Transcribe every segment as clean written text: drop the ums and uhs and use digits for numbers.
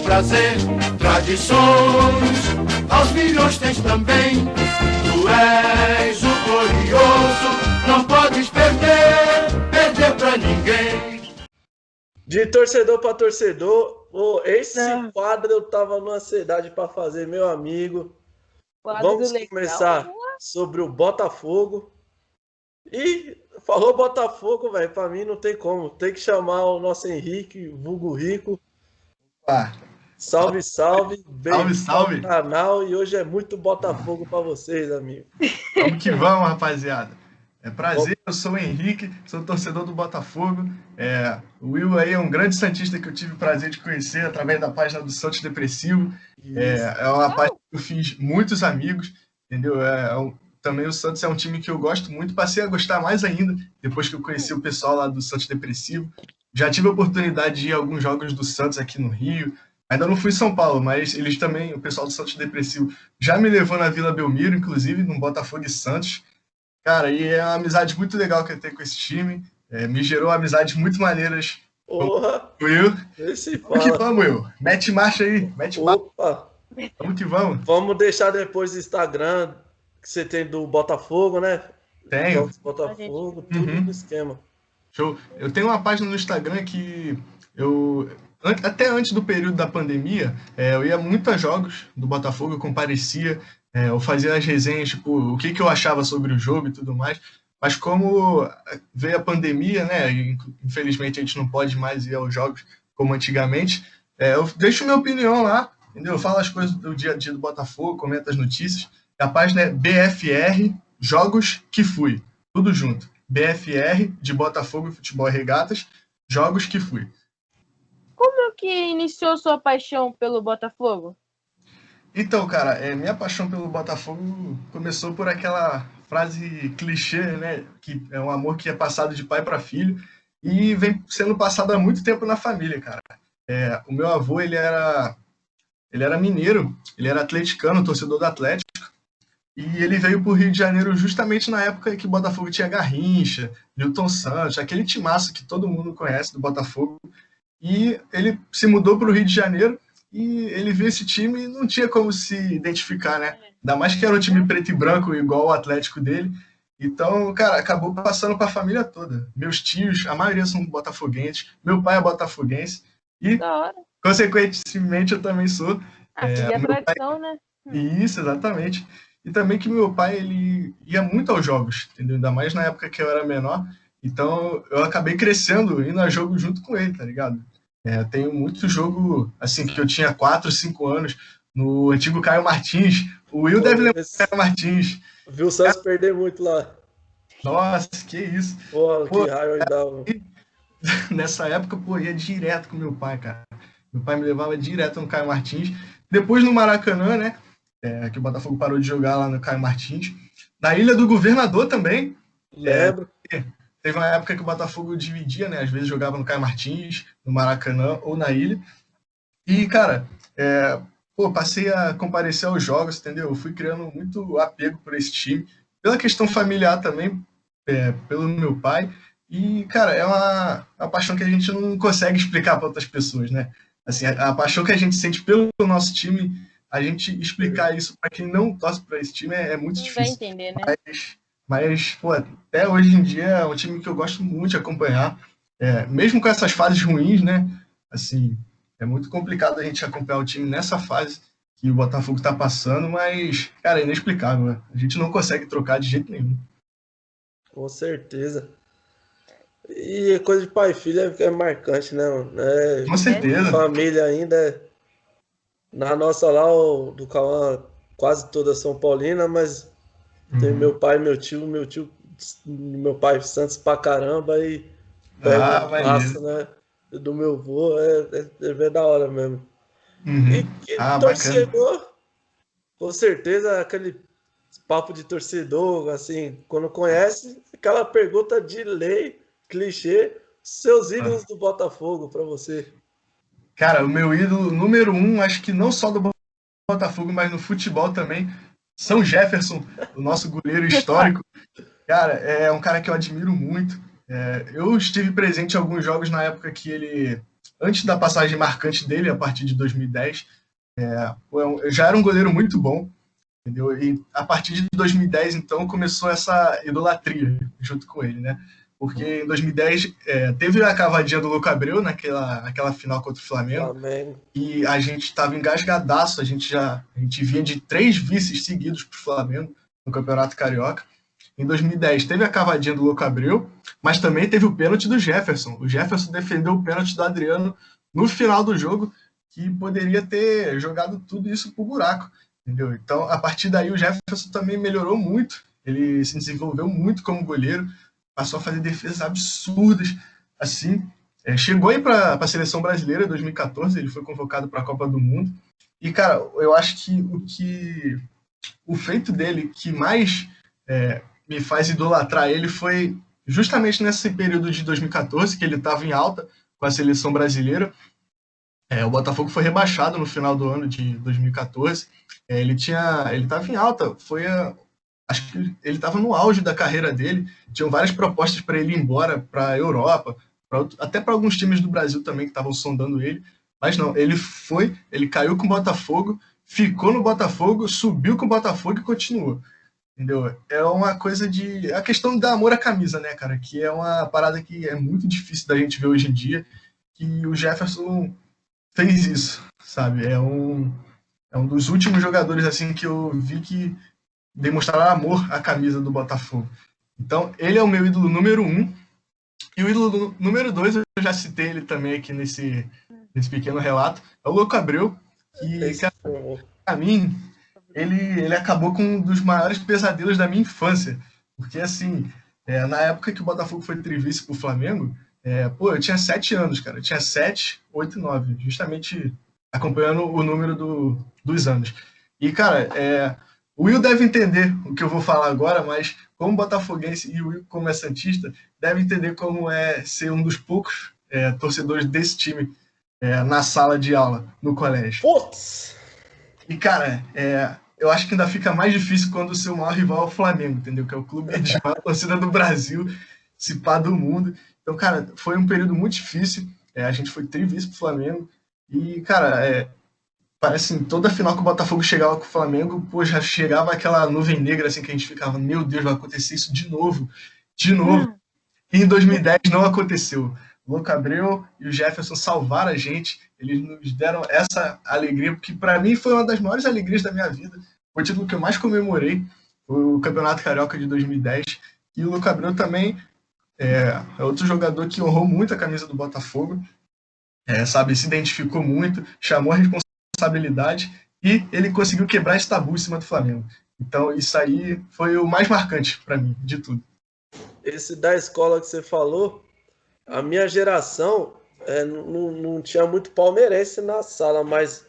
trazer tradições, aos milhões tens também. Tu és o glorioso, não podes perder pra ninguém. De torcedor para torcedor, esse quadro eu tava numa ansiedade para fazer, meu amigo. Vamos começar sobre o Botafogo. E falou Botafogo, velho, para mim não tem como. Tem que chamar o nosso Henrique, vulgo Rico. Salve, salve. Salve, salve. Canal, e hoje é muito Botafogo para vocês, amigo. Vamos que vamos, rapaziada. É prazer, eu sou o Henrique, sou torcedor do Botafogo. O Will aí é um grande santista que eu tive o prazer de conhecer através da página do Santos Depressivo. É uma página que eu fiz muitos amigos, entendeu? Também o Santos é um time que eu gosto muito, passei a gostar mais ainda depois que eu conheci o pessoal lá do Santos Depressivo. Já tive a oportunidade de ir a alguns jogos do Santos aqui no Rio. Ainda não fui em São Paulo, mas eles também, o pessoal do Santos Depressivo, já me levou na Vila Belmiro, inclusive, no Botafogo e Santos. Cara, e é uma amizade muito legal que eu tenho com esse time. Me gerou amizades muito maneiras. Porra! Will. Vamos que vamos, Will. Mete marcha aí. Opa! Vamos que vamos. Vamos deixar depois o Instagram que você tem do Botafogo, né? Tenho. Botafogo, tudo no esquema. Show. Eu tenho uma página no Instagram que até antes do período da pandemia, eu ia muito a jogos do Botafogo, eu comparecia, eu fazia as resenhas, tipo, o que eu achava sobre o jogo e tudo mais. Mas como veio a pandemia, né, e infelizmente a gente não pode mais ir aos jogos como antigamente, eu deixo minha opinião lá, entendeu? Eu falo as coisas do dia a dia do Botafogo, comento as notícias. A página é BFR Jogos que Fui, tudo junto. BFR de Botafogo Futebol e Regatas, Jogos que Fui. Como que iniciou sua paixão pelo Botafogo? Então, cara, minha paixão pelo Botafogo começou por aquela frase clichê, né? Que é um amor que é passado de pai para filho e vem sendo passado há muito tempo na família, cara. O meu avô, ele era mineiro, ele era atleticano, torcedor do Atlético, e ele veio pro Rio de Janeiro justamente na época que o Botafogo tinha Garrincha, Newton Santos, aquele timaço que todo mundo conhece do Botafogo. E ele se mudou para o Rio de Janeiro e ele viu esse time e não tinha como se identificar, né? Ainda mais que era um time preto e branco igual o Atlético dele. Então, cara, acabou passando para a família toda. Meus tios, a maioria são botafoguenses. Meu pai é botafoguense. E, consequentemente, eu também sou. Filho é tradição, né? Isso, exatamente. E também que meu pai, ele ia muito aos jogos, entendeu? Ainda mais na época que eu era menor. Então, eu acabei crescendo, indo a jogo junto com ele, tá ligado? Tenho muito jogo, assim, que eu tinha 4, 5 anos, no antigo Caio Martins. O Will deve lembrar do Caio Martins. Viu o Santos perder muito lá. Nossa, que isso. Pô, que raiva dava. Nessa época, ia direto com meu pai, cara. Meu pai me levava direto no Caio Martins. Depois no Maracanã, né? Que o Botafogo parou de jogar lá no Caio Martins. Na Ilha do Governador também. Lembro. Teve uma época que o Botafogo dividia, né? Às vezes jogava no Caio Martins, no Maracanã ou na Ilha. E, cara, passei a comparecer aos jogos, entendeu? Eu fui criando muito apego por esse time. Pela questão familiar também, pelo meu pai. E, cara, é uma paixão que a gente não consegue explicar para outras pessoas, né? Assim, a paixão que a gente sente pelo nosso time, a gente explicar isso para quem não torce para esse time é muito difícil. Vai entender, né? Mas, pô, até hoje em dia é um time que eu gosto muito de acompanhar. Mesmo com essas fases ruins, né? Assim, é muito complicado a gente acompanhar o time nessa fase que o Botafogo está passando, mas, cara, é inexplicável, né? A gente não consegue trocar de jeito nenhum. Com certeza. E coisa de pai e filho é marcante, né? Com certeza. Família ainda. Na nossa lá, do Cauã, quase toda São Paulina, mas tem meu pai, meu pai Santos pra caramba e massa, né? Do meu avô, é da hora mesmo. E torcedor, bacana. Com certeza, aquele papo de torcedor, assim, quando conhece, aquela pergunta de lei, clichê, seus ídolos do Botafogo pra você. Cara, o meu ídolo número 1, acho que não só do Botafogo, mas no futebol também, São Jefferson, o nosso goleiro histórico. Cara, é um cara que eu admiro muito. Eu estive presente em alguns jogos na época que ele antes da passagem marcante dele, a partir de 2010, já era um goleiro muito bom, entendeu? E a partir de 2010, então, começou essa idolatria junto com ele, né? Porque em 2010 teve a cavadinha do Louco Abreu naquela final contra o Flamengo. Flamengo. E a gente estava engasgadaço, a gente vinha de 3 vices seguidos para o Flamengo no Campeonato Carioca. Em 2010 teve a cavadinha do Louco Abreu, mas também teve o pênalti do Jefferson. O Jefferson defendeu o pênalti do Adriano no final do jogo, que poderia ter jogado tudo isso pro buraco, entendeu? Então, a partir daí, o Jefferson também melhorou muito, ele se desenvolveu muito como goleiro, passou a fazer defesas absurdas, assim. Chegou aí para a seleção brasileira em 2014, ele foi convocado para a Copa do Mundo. E, cara, eu acho que o feito dele que mais me faz idolatrar ele foi justamente nesse período de 2014, que ele estava em alta com a seleção brasileira. O Botafogo foi rebaixado no final do ano de 2014. Ele estava em alta, acho que ele estava no auge da carreira dele. Tinham várias propostas para ele ir embora para a Europa, até para alguns times do Brasil também que estavam sondando ele. Mas não, ele caiu com o Botafogo, ficou no Botafogo, subiu com o Botafogo e continuou. Entendeu? É uma coisa a questão da amor à camisa, né, cara? Que é uma parada que é muito difícil da gente ver hoje em dia, que o Jefferson fez isso, sabe? É um dos últimos jogadores assim que eu vi que demonstraram amor à camisa do Botafogo. Então, ele é o meu ídolo número 1. E o ídolo número 2, eu já citei ele também aqui nesse pequeno relato, é o Louco Abreu, que, pra mim, ele acabou com um dos maiores pesadelos da minha infância. Porque, assim, na época que o Botafogo foi trivice pro Flamengo, eu tinha 7 anos, cara. Eu tinha 7, 8, 9, justamente acompanhando o número dos anos. E, cara, o Will deve entender o que eu vou falar agora, mas como botafoguense e o Will como santista, deve entender como é ser um dos poucos torcedores desse time na sala de aula, no colégio. Putz! E, cara, eu acho que ainda fica mais difícil quando o seu maior rival é o Flamengo, entendeu? Que é o clube de maior torcida do Brasil, se pá do mundo. Então, cara, foi um período muito difícil. A gente foi trivice pro Flamengo. E, cara, parece assim, toda final que o Botafogo chegava com o Flamengo, pô, já chegava aquela nuvem negra, assim, que a gente ficava, meu Deus, vai acontecer isso de novo. De novo. E em 2010 não aconteceu. O Louco Abreu e o Jefferson salvaram a gente. Eles nos deram essa alegria, porque para mim foi uma das maiores alegrias da minha vida. Foi o título que eu mais comemorei, o Campeonato Carioca de 2010. E o Louco Abreu também é outro jogador que honrou muito a camisa do Botafogo, sabe, se identificou muito, chamou a responsabilidade e ele conseguiu quebrar esse tabu em cima do Flamengo. Então isso aí foi o mais marcante para mim, de tudo. Esse da escola que você falou, a minha geração não tinha muito palmeirense na sala, mas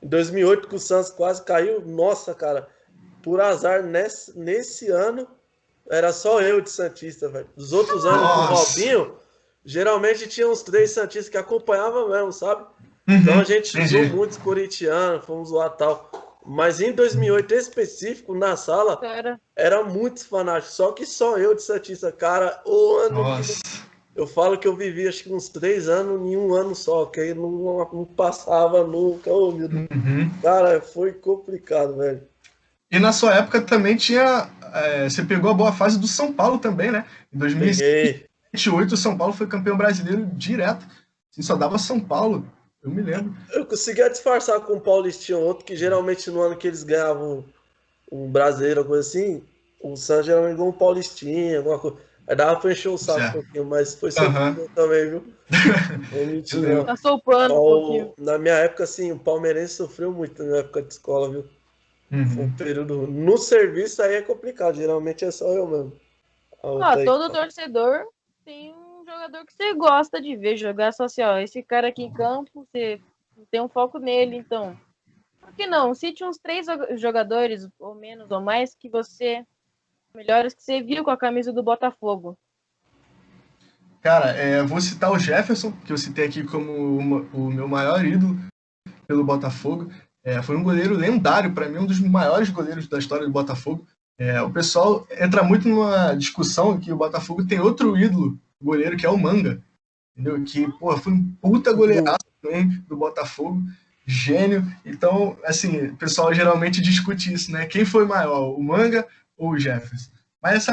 em 2008 que o Santos quase caiu, nossa, cara, por azar, nesse ano, era só eu de santista, velho. Dos outros anos com o Robinho, geralmente tinha uns 3 santistas que acompanhavam mesmo, sabe? Então a gente usou muitos corintianos, fomos zoar tal. Mas em 2008, em específico, na sala, era muitos fanáticos. Só que só eu de santista, cara, o ano eu falo que eu vivi acho que uns 3 anos em um ano só, que aí não passava nunca. Oh, meu Deus. Cara, foi complicado, velho. E na sua época também tinha... você pegou a boa fase do São Paulo também, né? Em 2007, o São Paulo foi campeão brasileiro direto. Assim, só dava São Paulo, eu me lembro. Eu conseguia disfarçar com o Paulistinho, outro que geralmente no ano que eles ganhavam um brasileiro, coisa assim, o Santos geralmente ganhou um Paulistinho, alguma coisa. Aí dava pra encher o saco um pouquinho, mas foi sempre também, viu? Não mentira. Tá soprando um pouquinho. Na minha época, assim, o palmeirense sofreu muito na minha época de escola, viu? Foi um período... No serviço aí é complicado, geralmente é só eu mesmo. Todo torcedor tem um jogador que você gosta de ver jogar social. Esse cara aqui em campo, você tem um foco nele, então. Por que não? Cite uns 3 jogadores, ou menos, ou mais, que você... melhores que você viu com a camisa do Botafogo. Cara, vou citar o Jefferson, que eu citei aqui como o meu maior ídolo pelo Botafogo. Foi um goleiro lendário, para mim, um dos maiores goleiros da história do Botafogo. O pessoal entra muito numa discussão que o Botafogo tem outro ídolo goleiro, que é o Manga. entendeu? Que, pô, foi um puta goleiraço também do Botafogo, gênio. Então, assim, o pessoal geralmente discute isso, né? Quem foi maior, o Manga ou o Jefferson? Mas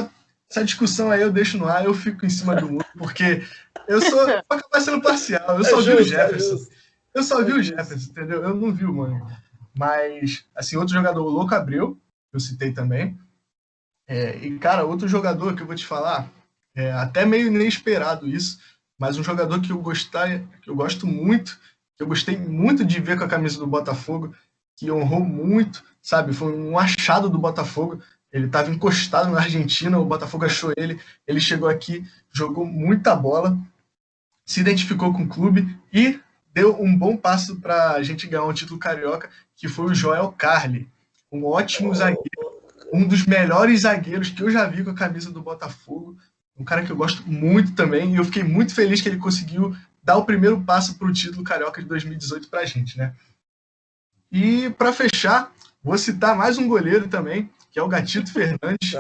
essa discussão aí eu deixo no ar, eu fico em cima do muro, porque eu vou acabar sendo parcial, eu só vi o Jefferson. Eu só vi o Jefferson, entendeu? Eu não vi o Manga. Mas, assim, outro jogador, o Louco Abreu, eu citei também. E, cara, outro jogador que eu vou te falar, até meio inesperado isso, mas um jogador que eu gosto muito, que eu gostei muito de ver com a camisa do Botafogo, que honrou muito, sabe? Foi um achado do Botafogo. Ele estava encostado na Argentina, o Botafogo achou ele chegou aqui, jogou muita bola, se identificou com o clube e deu um bom passo para a gente ganhar um título carioca, que foi o Joel Carli, um ótimo zagueiro, um dos melhores zagueiros que eu já vi com a camisa do Botafogo, um cara que eu gosto muito também, e eu fiquei muito feliz que ele conseguiu dar o primeiro passo para o título carioca de 2018 para a gente, né? E para fechar, vou citar mais um goleiro também, que é o Gatito Fernandes.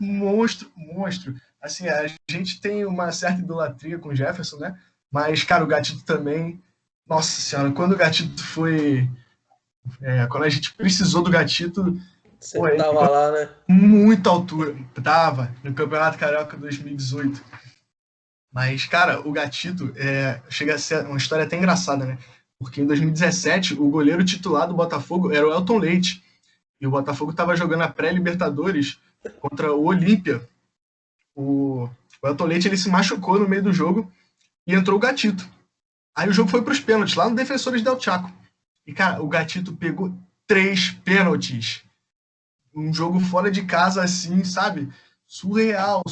Monstro. Assim, a gente tem uma certa idolatria com o Jefferson, né? Mas, cara, o Gatito também... Nossa Senhora, quando o Gatito foi... quando a gente precisou do Gatito... Você tava lá, né? Muita altura. Tava no Campeonato Carioca 2018. Mas, cara, o Gatito chega a ser uma história até engraçada, né? Porque em 2017, o goleiro titular do Botafogo era o Elton Leite. E o Botafogo estava jogando a pré-Libertadores contra o Olímpia. O Elton Leite ele se machucou no meio do jogo e entrou o Gatito. Aí o jogo foi para os pênaltis, lá no Defensores del Chaco. E, cara, o Gatito pegou 3 pênaltis. Um jogo fora de casa, assim, sabe? Surreal.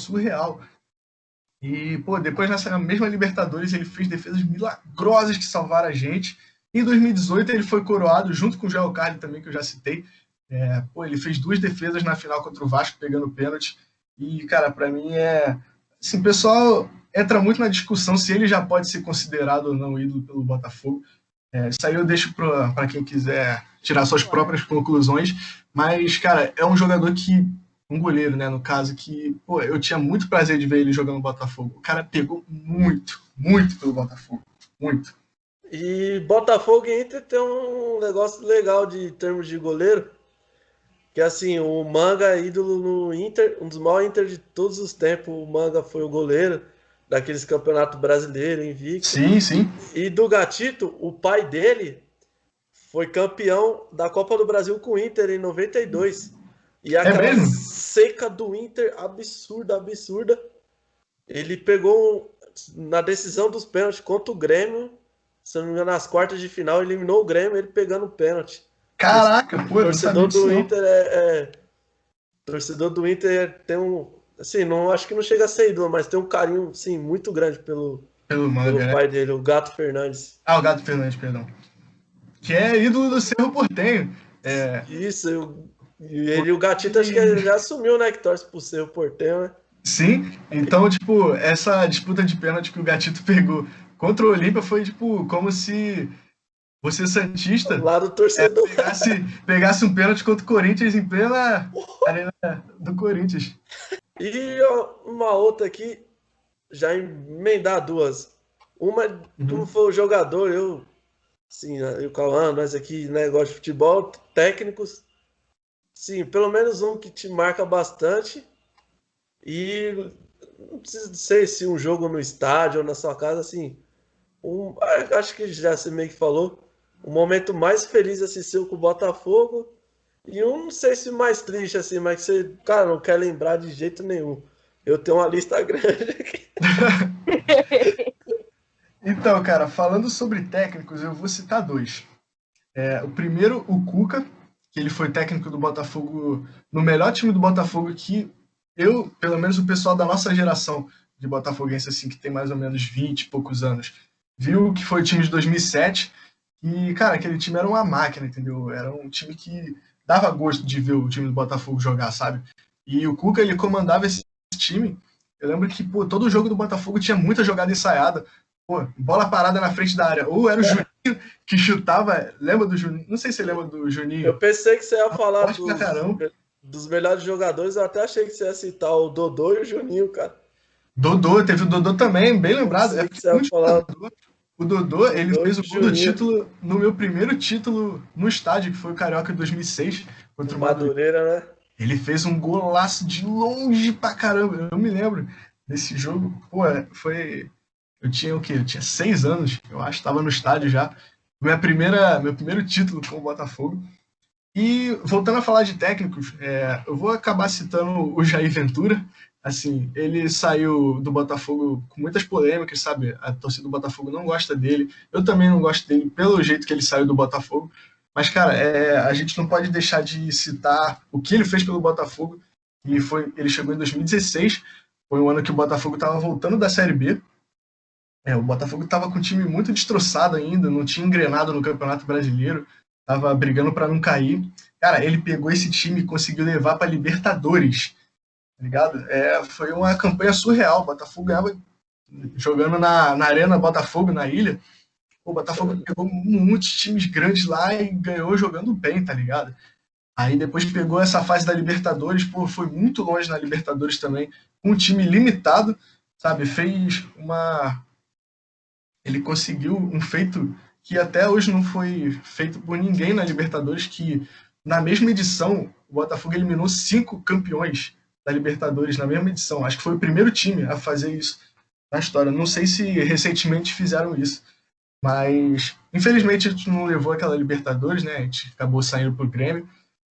E, pô, depois nessa mesma Libertadores ele fez defesas milagrosas que salvaram a gente. Em 2018 ele foi coroado, junto com o Joel Carli também, que eu já citei. Ele fez 2 defesas na final contra o Vasco, pegando pênalti. E, cara, pra mim assim, o pessoal entra muito na discussão se ele já pode ser considerado ou não ídolo pelo Botafogo. Isso aí eu deixo pra quem quiser tirar suas próprias conclusões. Mas, cara, é um jogador um goleiro, né, no caso, que, pô, eu tinha muito prazer de ver ele jogando no Botafogo. O cara pegou muito pelo Botafogo. Muito. E Botafogo e Inter tem um negócio legal de termos de goleiro. Que assim, o Manga é ídolo no Inter, um dos maiores Inter de todos os tempos. O Manga foi o goleiro daqueles campeonatos brasileiros, invicto. Sim. E do Gatito, o pai dele foi campeão da Copa do Brasil com o Inter em 92. E aquela seca do Inter absurda. Ele pegou na decisão dos pênaltis contra o Grêmio, se não me engano, nas quartas de final, eliminou o Grêmio, ele pegando o pênalti. Caraca, pô, torcedor do Inter torcedor do Inter tem um, assim, não acho que não chega a ser ídolo, mas tem um carinho, sim, muito grande pelo Manga, pai dele, o Gato Fernandes. O Gato Fernandes, perdão. Que é ídolo do Cerro Porteño. Isso, e o Gatito acho que já assumiu, né, que torce pro Cerro Porteño, né? Sim, então, tipo, essa disputa de pênalti que o Gatito pegou contra o Olímpia foi, tipo, como se você, santista, lá do torcedor, pegasse um pênalti contra o Corinthians em plena arena do Corinthians. E uma outra aqui, já emendar 2. Uma, como foi o jogador, eu, sim, o Cauã, nós aqui, negócio de futebol, técnicos, sim, pelo menos um que te marca bastante. E não precisa ser se um jogo no estádio ou na sua casa, assim, acho que já você meio que falou, o momento mais feliz assim seu com o Botafogo e não sei se mais triste assim, mas que você, cara, não quer lembrar de jeito nenhum. Eu tenho uma lista grande aqui. Então, cara, falando sobre técnicos, eu vou citar 2. O primeiro, o Cuca, que ele foi técnico do Botafogo, no melhor time do Botafogo que pelo menos o pessoal da nossa geração de botafoguense, assim, que tem mais ou menos 20 e poucos anos, viu que foi o time de 2007 e, cara, aquele time era uma máquina, entendeu? Era um time que dava gosto de ver o time do Botafogo jogar, sabe? E o Cuca, ele comandava esse time. Eu lembro que, pô, todo jogo do Botafogo tinha muita jogada ensaiada, pô, bola parada na frente da área, ou era o Juninho que chutava, lembra do Juninho? Não sei se você lembra do Juninho. Eu pensei que você ia falar dos melhores jogadores, eu até achei que você ia citar o Dodô e o Juninho, cara. Dodô, teve o Dodô também, bem lembrado. Sei que você ia falar. O Dodô, ele Dodô fez o gol do Juninho. título no meu primeiro título no estádio, que foi o Carioca em 2006, contra o Madureira. Madureira, né? Ele fez um golaço de longe pra caramba. Eu me lembro desse jogo. Pô, foi. Eu tinha o quê? Eu tinha 6 anos, eu acho, estava no estádio já. Meu primeiro título com o Botafogo. E voltando a falar de técnicos, eu vou acabar citando o Jair Ventura. Assim, ele saiu do Botafogo com muitas polêmicas, sabe? A torcida do Botafogo não gosta dele. Eu também não gosto dele pelo jeito que ele saiu do Botafogo. Mas, cara, a gente não pode deixar de citar o que ele fez pelo Botafogo. Ele chegou em 2016, foi um ano que o Botafogo estava voltando da Série B. O Botafogo estava com o time muito destroçado ainda, não tinha engrenado no Campeonato Brasileiro, estava brigando para não cair. Cara, ele pegou esse time e conseguiu levar para Libertadores, tá ligado? Foi uma campanha surreal. O Botafogo ganhava jogando na Arena Botafogo, na ilha. O Botafogo pegou muitos times grandes lá e ganhou jogando bem, tá ligado? Aí depois pegou essa fase da Libertadores, pô, foi muito longe na Libertadores também, com um time limitado, sabe? Ele conseguiu um feito que até hoje não foi feito por ninguém na Libertadores, que na mesma edição o Botafogo eliminou 5 campeões da Libertadores na mesma edição. Acho que foi o primeiro time a fazer isso na história. Não sei se recentemente fizeram isso, mas infelizmente a gente não levou aquela Libertadores, né? A gente acabou saindo pro Grêmio.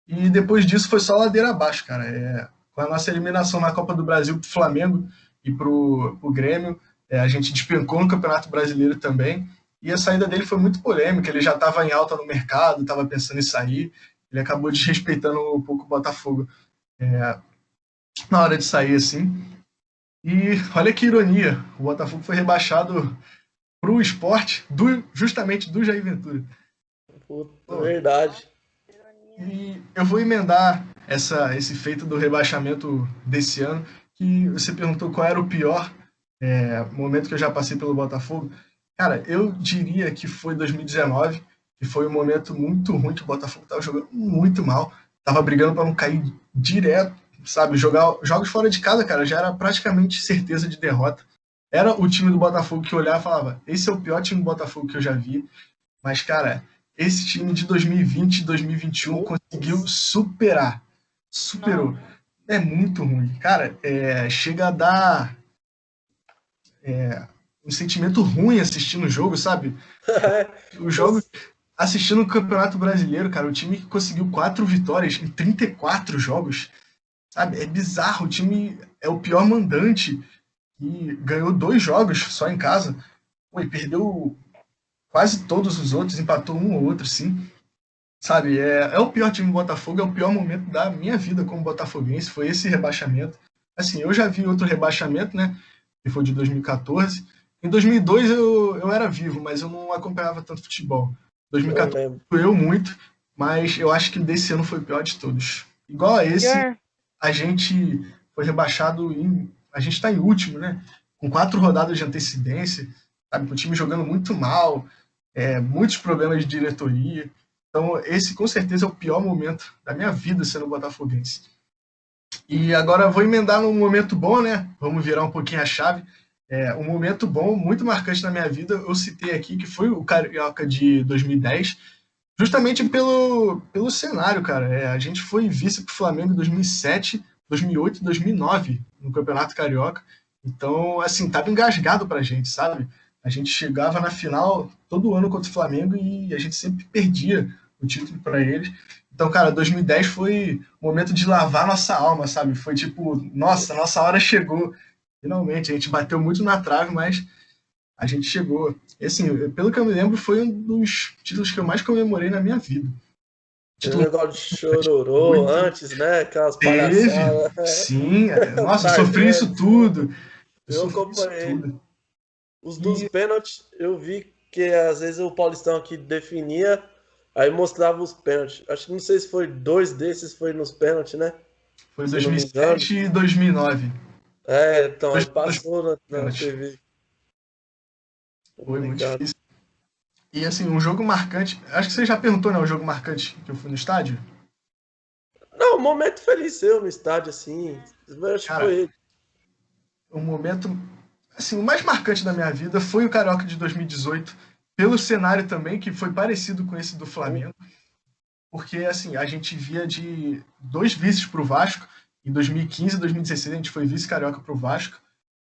E depois disso foi só ladeira abaixo, cara. Com a nossa eliminação na Copa do Brasil pro Flamengo e pro Grêmio, a gente despencou no Campeonato Brasileiro também. E a saída dele foi muito polêmica. Ele já estava em alta no mercado, estava pensando em sair. Ele acabou desrespeitando um pouco o Botafogo na hora de sair, assim. E olha que ironia, o Botafogo foi rebaixado para o Sport justamente do Jair Ventura. Puta, verdade. E eu vou emendar esse feito do rebaixamento desse ano, que você perguntou qual era o pior momento que eu já passei pelo Botafogo. Cara, eu diria que foi 2019, que foi um momento muito ruim, que o Botafogo estava jogando muito mal, estava brigando para não cair direto, sabe? Jogar jogos fora de casa, cara, já era praticamente certeza de derrota. Era o time do Botafogo que olhava e falava, esse é o pior time do Botafogo que eu já vi. Mas, cara, esse time de 2020 e 2021 conseguiu superar. Superou. É muito ruim. Cara, chega a dar um sentimento ruim assistindo o jogo, sabe? O jogo, assistindo o Campeonato Brasileiro, cara, o time que conseguiu 4 vitórias em 34 jogos, sabe? É bizarro. O time é o pior mandante e ganhou 2 jogos só em casa. Pô, e perdeu quase todos os outros, empatou um ou outro, sim. Sabe, é o pior time do Botafogo, é o pior momento da minha vida como botafoguense, foi esse rebaixamento. Assim, eu já vi outro rebaixamento, né, que foi de 2014. Em 2002 eu era vivo, mas eu não acompanhava tanto futebol. 2014 doeu muito, mas eu acho que desse ano foi o pior de todos. Igual a esse, a gente foi rebaixado a gente está em último, né, com 4 rodadas de antecedência, sabe, com o time jogando muito mal, muitos problemas de diretoria. Então, esse com certeza é o pior momento da minha vida sendo botafoguense. E agora eu vou emendar num momento bom, né? Vamos virar um pouquinho a chave. Um momento bom, muito marcante na minha vida, eu citei aqui, que foi o Carioca de 2010, justamente pelo cenário, cara. A gente foi vice pro Flamengo em 2007, 2008 e 2009 no Campeonato Carioca. Então, assim, tava engasgado pra gente, sabe? A gente chegava na final todo ano contra o Flamengo e a gente sempre perdia o título para eles. Então, cara, 2010 foi o momento de lavar nossa alma, sabe? Foi tipo, nossa hora chegou. Finalmente, a gente bateu muito na trave, mas a gente chegou. E, assim, pelo que eu me lembro, foi um dos títulos que eu mais comemorei na minha vida. Tinha um negócio de chororô antes, né? Aquelas palhaçadas. Sim, nossa, eu sofri isso tudo. Eu acompanhei. Os dos pênaltis, eu vi que às vezes o Paulistão aqui definia, aí mostrava os pênaltis. Acho que não sei se foi 2 desses, foi nos pênaltis, né? Foi 2007 e 2009. Então aí passou na TV. Foi muito difícil. E assim, um jogo marcante, acho que você já perguntou, né, o jogo marcante que eu fui no estádio? Não, um momento feliz seu no estádio, assim. Acho que foi ele. um momento, assim, o mais marcante da minha vida foi o Carioca de 2018, pelo cenário também, que foi parecido com esse do Flamengo, porque, assim, a gente via de 2 vices para o Vasco, em 2015 e 2016 a gente foi vice-carioca para o Vasco,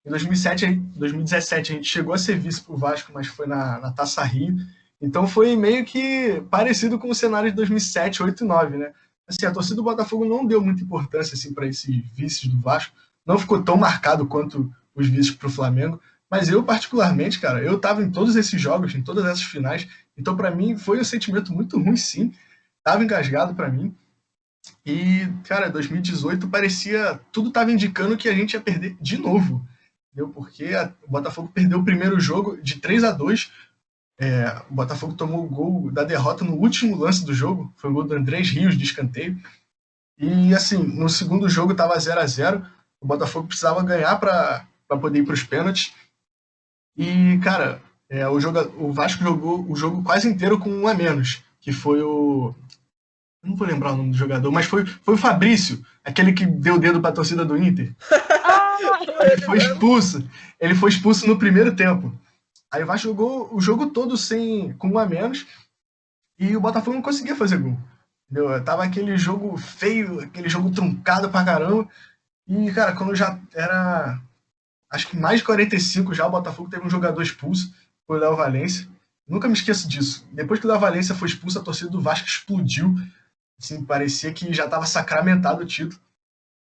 em 2017 a gente chegou a ser vice para o Vasco, mas foi na Taça Rio, então foi meio que parecido com o cenário de 2007, 2008 e 2009, né? Assim, a torcida do Botafogo não deu muita importância assim, para esses vices do Vasco, não ficou tão marcado quanto os vices para o Flamengo, mas eu, particularmente, cara, eu estava em todos esses jogos, em todas essas finais, então para mim foi um sentimento muito ruim, sim, estava engasgado para mim, e, cara, 2018 parecia, tudo estava indicando que a gente ia perder de novo, entendeu? Porque o Botafogo perdeu o primeiro jogo de 3-2. O Botafogo tomou o gol da derrota no último lance do jogo, foi o gol do Andrés Rios de escanteio. E assim, no segundo jogo estava 0-0, o Botafogo precisava ganhar para poder ir para os pênaltis. E, cara, o Vasco jogou o jogo quase inteiro com um a menos, que foi o... Não vou lembrar o nome do jogador, mas foi o Fabrício, aquele que deu o dedo para a torcida do Inter. Ele foi expulso. Ele foi expulso no primeiro tempo. Aí o Vasco jogou o jogo todo com um a menos e o Botafogo não conseguia fazer gol. Entendeu? Tava aquele jogo feio, aquele jogo truncado pra caramba. E, cara, quando já era, acho que mais de 45 já, o Botafogo teve um jogador expulso, foi o Léo Valência. Nunca me esqueço disso. Depois que o Léo Valência foi expulso, a torcida do Vasco explodiu. Assim, parecia que já estava sacramentado o título.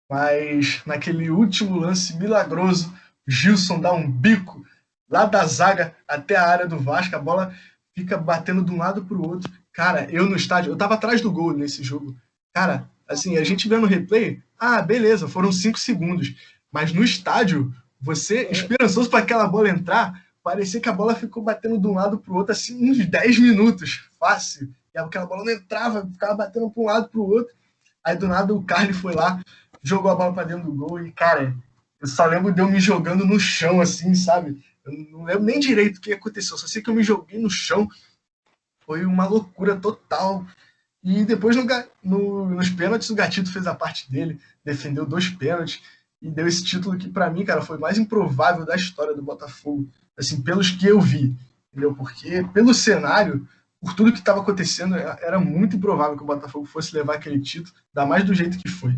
Mas naquele último lance milagroso, o Gilson dá um bico lá da zaga até a área do Vasco, a bola fica batendo de um lado para o outro. Cara, eu no estádio, eu tava atrás do gol nesse jogo. Cara, assim, a gente vendo no replay, beleza, foram 5 segundos. Mas no estádio, você, esperançoso para aquela bola entrar, parecia que a bola ficou batendo de um lado para o outro, assim, uns 10 minutos, fácil. E aquela bola não entrava, ficava batendo para um lado para o outro. Aí do nada o Carly foi lá, jogou a bola para dentro do gol e, cara, eu só lembro de eu me jogando no chão, assim, sabe? Eu não lembro nem direito o que aconteceu, só sei que eu me joguei no chão. Foi uma loucura total. E depois nos pênaltis o Gatito fez a parte dele, defendeu 2 pênaltis e deu esse título que para mim, cara, foi o mais improvável da história do Botafogo, assim, pelos que eu vi, entendeu? Porque pelo cenário, por tudo que estava acontecendo, era muito improvável que o Botafogo fosse levar aquele título, ainda mais do jeito que foi.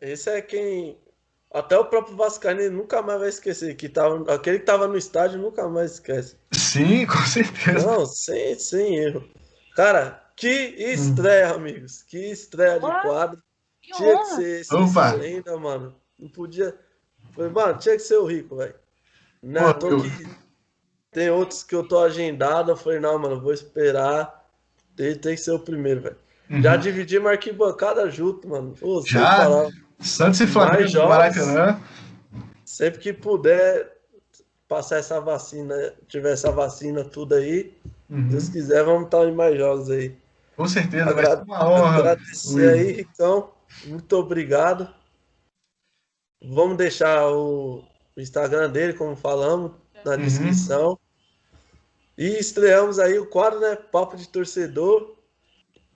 Esse é quem... Até o próprio Vascaíno nunca mais vai esquecer. Aquele que estava no estádio nunca mais esquece. Sim, com certeza. Não, sem erro. Cara, que estreia, amigos. Que estreia de quadro. Tinha que ser esse ainda, mano. Não podia... Mano, tinha que ser o Rico, velho. Não, tem outros que eu tô agendado. Eu falei, não, mano, vou esperar. Tem que ser o primeiro, velho. Já dividimos a arquibancada junto, mano. Já? Santos e Flamengo no Maracanã. Sempre que puder passar essa vacina, tiver essa vacina tudo aí, se Deus quiser, vamos estar em mais jogos aí. Com certeza, vai ser uma honra. Agradecer aí, então, muito obrigado. Vamos deixar o Instagram dele, como falamos, na descrição. E estreamos aí o quadro, né? Papo de Torcedor.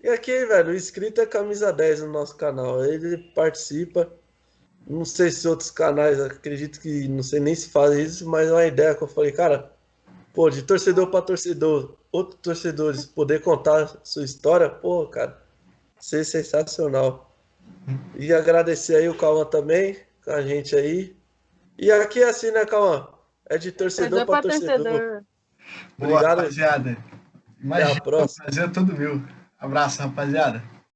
E aqui, velho, o inscrito é camisa 10 no nosso canal. Ele participa. Não sei se outros canais, acredito que não sei nem se fazem isso, mas é uma ideia que eu falei, cara, pô, de torcedor para torcedor, outros torcedores poder contar sua história, pô, cara, ser sensacional. E agradecer aí o Cauã também, com a gente aí. E aqui é assim, né, Cauã? É de torcedor para torcedor. Boa, rapaziada. Até a próxima. Prazer é todo meu. Abraço, rapaziada.